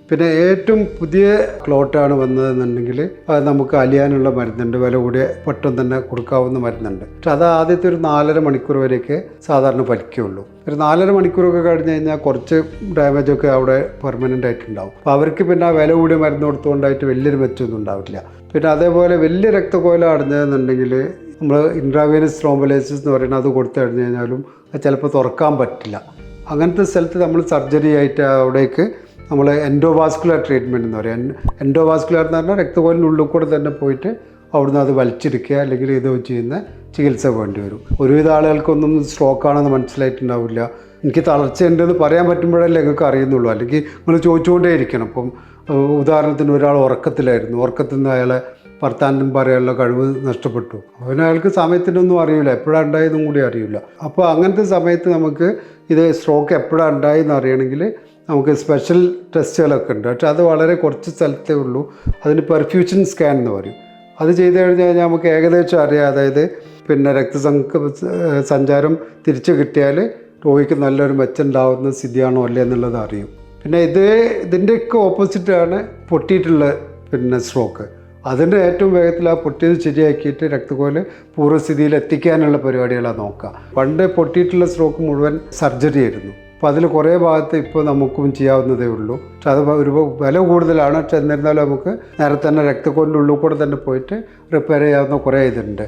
പിന്നെ ഏറ്റവും പുതിയ ക്ലോട്ടാണ് വന്നതെന്നുണ്ടെങ്കിൽ അത് നമുക്ക് അലിയാനുള്ള മരുന്നുണ്ട്, വില കൂടിയ പെട്ടെന്ന് തന്നെ കൊടുക്കാവുന്ന മരുന്നുണ്ട്. പക്ഷെ അത് ആദ്യത്തെ ഒരു 4.5 മണിക്കൂർ വരെയൊക്കെ സാധാരണ ഫലിക്കുകയുള്ളൂ. ഒരു 4.5 മണിക്കൂറൊക്കെ കഴിഞ്ഞ് കഴിഞ്ഞാൽ കുറച്ച് ഡാമേജൊക്കെ അവിടെ പെർമനൻ്റ് ആയിട്ടുണ്ടാവും. അപ്പോൾ അവർക്ക് പിന്നെ ആ വില കൂടിയ മരുന്ന് കൊടുത്തുകൊണ്ടായിട്ട് വലിയൊരു മെച്ചമൊന്നും ഉണ്ടാവില്ല. പിന്നെ അതേപോലെ വലിയ രക്തക്കോല അടഞ്ഞതെന്നുണ്ടെങ്കിൽ നമ്മൾ ഇൻട്രാവീനസ് ത്രോംബോലൈസിസ് എന്ന് പറയുന്നത് അത് കൊടുത്തു കഴിഞ്ഞ് കഴിഞ്ഞാലും അത് ചിലപ്പോൾ തുറക്കാൻ പറ്റില്ല. അങ്ങനത്തെ സ്ഥലത്ത് നമ്മൾ സർജറി ആയിട്ട് അവിടേക്ക് നമ്മൾ എൻഡോവാസ്കുലർ ട്രീറ്റ്മെൻറ്റ് എന്ന് പറയും. എൻഡോവാസ്കുലർ എന്ന് പറഞ്ഞാൽ രക്തക്കോലിനുള്ളിൽ കൂടെ തന്നെ പോയിട്ട് അവിടുന്ന് അത് വലിച്ചെടുക്കുക അല്ലെങ്കിൽ ഇത് ചെയ്യുന്ന ചികിത്സ വേണ്ടി വരും. ഒരുവിധ ആളുകൾക്കൊന്നും സ്ട്രോക്കാണെന്ന് മനസ്സിലായിട്ടുണ്ടാവില്ല. എനിക്ക് തളർച്ചയുണ്ടെന്ന് പറയാൻ പറ്റുമ്പോഴല്ലേ നിങ്ങൾക്ക് അറിയുന്നുള്ളൂ. അല്ലെങ്കിൽ നിങ്ങൾ ചോദിച്ചുകൊണ്ടേ ഇരിക്കണം. അപ്പം ഉദാഹരണത്തിന് ഒരാൾ ഉറക്കത്തിലായിരുന്നു, ഉറക്കത്തിൽ നിന്ന് അയാളെ വർത്താനം പറയാനുള്ള കഴിവ് നഷ്ടപ്പെട്ടു. അവന് അയാൾക്ക് സമയത്തിനൊന്നും അറിയില്ല, എപ്പോഴാണ് ഉണ്ടായതെന്നും കൂടി അറിയില്ല. അപ്പോൾ അങ്ങനത്തെ സമയത്ത് നമുക്ക് ഇത് സ്ട്രോക്ക് എപ്പോഴാണ് ഉണ്ടായെന്ന് അറിയണമെങ്കിൽ നമുക്ക് സ്പെഷ്യൽ ടെസ്റ്റുകളൊക്കെ ഉണ്ട്. പക്ഷേ അത് വളരെ കുറച്ച് സ്ഥലത്തേ ഉള്ളൂ. അതിന് പെർഫ്യൂഷൻ സ്കാൻ എന്ന് പറയും. അത് ചെയ്ത് കഴിഞ്ഞാൽ നമുക്ക് ഏകദേശം അറിയാം, അതായത് പിന്നെ സഞ്ചാരം തിരിച്ചു കിട്ടിയാൽ രോഗിക്ക് നല്ലൊരു മെച്ചുണ്ടാവുന്ന സ്ഥിതിയാണോ അല്ലേ എന്നുള്ളത് അറിയും. പിന്നെ ഇതിൻ്റെയൊക്കെ ഓപ്പോസിറ്റാണ് പൊട്ടിയിട്ടുള്ള സ്ട്രോക്ക്. അതിൻ്റെ ഏറ്റവും വേഗത്തിൽ ആ പൊട്ടിയത് ശരിയാക്കിയിട്ട് രക്തക്കോല് പൂർവ്വസ്ഥിതിയിൽ എത്തിക്കാനുള്ള പരിപാടികളാണ് നോക്കുക. പണ്ട് പൊട്ടിയിട്ടുള്ള സ്ട്രോക്ക് മുഴുവൻ സർജറി ആയിരുന്നു. അപ്പോൾ അതിൽ കുറേ ഭാഗത്ത് ഇപ്പോൾ നമുക്കും ചെയ്യാവുന്നതേ ഉള്ളൂ. പക്ഷെ അത് ഒരു വില കൂടുതലാണ്. പക്ഷെ എന്നിരുന്നാലും നമുക്ക് നേരെ തന്നെ രക്തക്കോലിൻ്റെ ഉള്ളിൽ കൂടെ തന്നെ പോയിട്ട് റിപ്പയർ ചെയ്യാവുന്ന കുറേ ഇതുണ്ട്.